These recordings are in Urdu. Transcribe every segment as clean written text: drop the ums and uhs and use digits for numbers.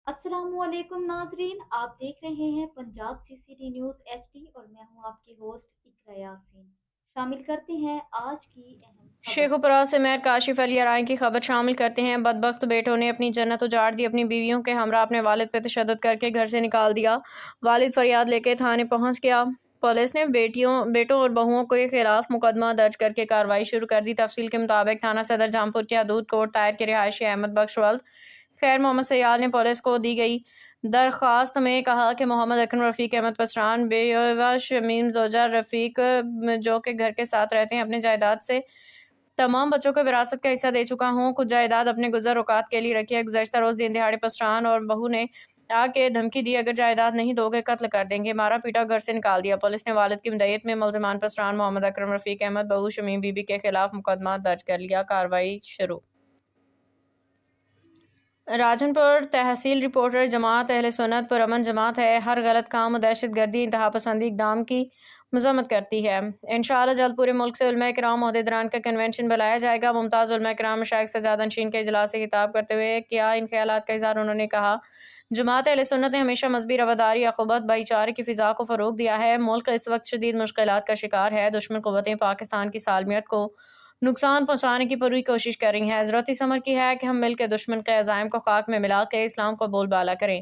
السلام علیکم ناظرین، آپ دیکھ رہے ہیں Punjab C C D news H D اور میں ہوں آپ کی ہوسٹ اقرا یاسین۔ شامل کرتے ہیں آج کی اہم خبر۔ شیخوپورہ سے میر کاشف علی رائے کی خبر شامل کرتے ہیں۔ بدبخت بیٹوں نے اپنی جنت اجاڑ دی، اپنی بیویوں کے ہمراہ اپنے والد پہ تشدد کر کے گھر سے نکال دیا۔ والد فریاد لے کے تھانے پہنچ گیا۔ پولیس نے بیٹوں اور بہوؤں کے خلاف مقدمہ درج کر کے کارروائی شروع کر دی۔ تفصیل کے مطابق تھانہ صدر جامپور کے حدود کوٹ طائر کے رہائشی احمد بخش ولد خیر محمد سیال نے پولیس کو دی گئی درخواست میں کہا کہ محمد اکرم رفیق احمد پسران بیوہ شمیم زوجہ رفیق جو کہ گھر کے ساتھ رہتے ہیں اپنے جائیداد سے تمام بچوں کو وراثت کا حصہ دے چکا ہوں۔ کچھ جائیداد اپنے گزر اوقات کے لیے رکھی ہے۔ گزشتہ روز دن دہاڑے پسران اور بہو نے آ کے دھمکی دی، اگر جائیداد نہیں دو گے قتل کر دیں گے۔ مارا پیٹا گھر سے نکال دیا۔ پولیس نے والد کی مدعیت میں ملزمان پسران محمد اکرم رفیق احمد بہو شمیم بی بی کے خلاف مقدمہ درج کر لیا۔ کارروائی شروع۔ راجن پور تحصیل رپورٹر جماعت اہل سنت پرامن جماعت ہے، ہر غلط کام و دہشت گردی انتہا پسندی اقدام کی مذمت کرتی ہے۔ انشاءاللہ جلد پورے ملک سے علماء کرام عہدیداران کا کنونشن بلایا جائے گا۔ ممتاز علماء کرام مشائخ سجادہ نشین کے اجلاس سے خطاب کرتے ہوئے کیا ان خیالات کا اظہار۔ انہوں نے کہا جماعت اہل سنت نے ہمیشہ مذہبی رواداری، اخوت، بھائی چارے کی فضا کو فروغ دیا ہے۔ ملک اس وقت شدید مشکلات کا شکار ہے۔ دشمن قوتیں پاکستان کی سالمیت کو نقصان پہنچانے کی پوری کوشش کر رہی ہیں۔ ضرورت اس امر کی ہے کہ ہم مل کے دشمن کے عزائم کو خاک میں ملا کے اسلام کو بول بالا کریں۔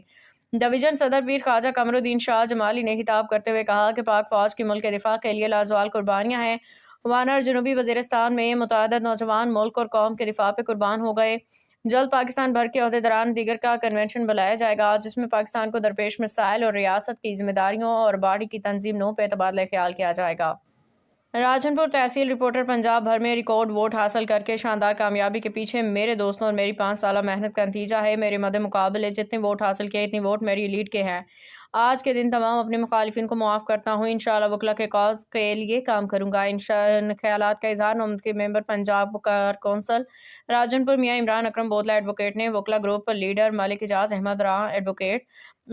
ڈویژن صدر پیر خواجہ قمرالدین شاہ جمالی نے خطاب کرتے ہوئے کہا کہ پاک فوج کی ملک دفاع کے لیے لازوال قربانیاں ہیں۔ وانر جنوبی وزیرستان میں متعدد نوجوان ملک اور قوم کے دفاع پہ قربان ہو گئے۔ جلد پاکستان بھر کے عہدیداران دیگر کا کنونشن بلایا جائے گا، جس میں پاکستان کو درپیش مسائل اور ریاست کی ذمہ داریوں اور باڈی کی تنظیم نو پہ تبادلہ خیال کیا جائے گا۔ راجن پور تحصیل رپورٹر پنجاب بھر میں ریکارڈ ووٹ حاصل کر کے شاندار کامیابی کے پیچھے میرے دوستوں اور میری 5 سالہ محنت کا نتیجہ ہے۔ میرے مد مقابلے جتنے ووٹ حاصل کیے اتنے ووٹ میری لیڈ کے ہیں۔ آج کے دن تمام اپنے مخالفین کو معاف کرتا ہوں۔ انشاءاللہ وکلا کے کاز کے لیے کام کروں گا۔ ان خیالات کا اظہار نومد کے ممبر پنجاب بار کونسل راجن پور میاں عمران اکرم بودلہ ایڈوکیٹ نے۔ وکلا گروپ لیڈر ملک اعجاز احمد راں ایڈوکیٹ،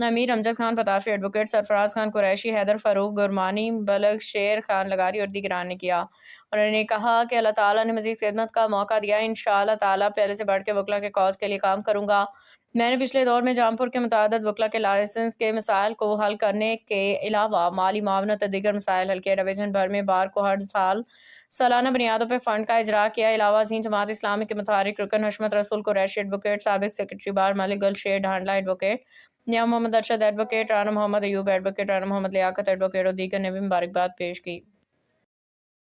امیر امجد خان پتافی ایڈوکیٹ، سرفراز خان قریشی، حیدر فاروق گرمانی، بلگ شیر خان لغاری اور دیگران نے کیا۔ انہوں نے کہا کہ اللہ تعالیٰ نے مزید خدمت کا موقع دیا۔ انشاءاللہ تعالیٰ پہلے سے بڑھ کے وکلا کے کاز کے لیے کام کروں گا۔ میں نے پچھلے دور میں جامپور کے متعدد وکلا کے لائسنس کے مسائل کو حل کرنے کے علاوہ مالی معاونت اور دیگر مسائل حل کیے۔ ڈویژن بھر میں بار کو ہر سال سالانہ بنیادوں پر فنڈ کا اجرا کیا۔ علاوہ ازیں جماعت اسلامی کے متحرک رکن حشمت رسول قریشی ایڈوکیٹ، سابق سیکرٹری بار ملک گل شیر ڈھانڈلہ ایڈوکیٹ، نیا محمد ارشد ایڈوکیٹ، رانا محمد ایوب ایڈوکیٹ، رانا محمد لیاقت ایڈوکیٹ اور دیگر نے بھی مبارکباد پیش کی۔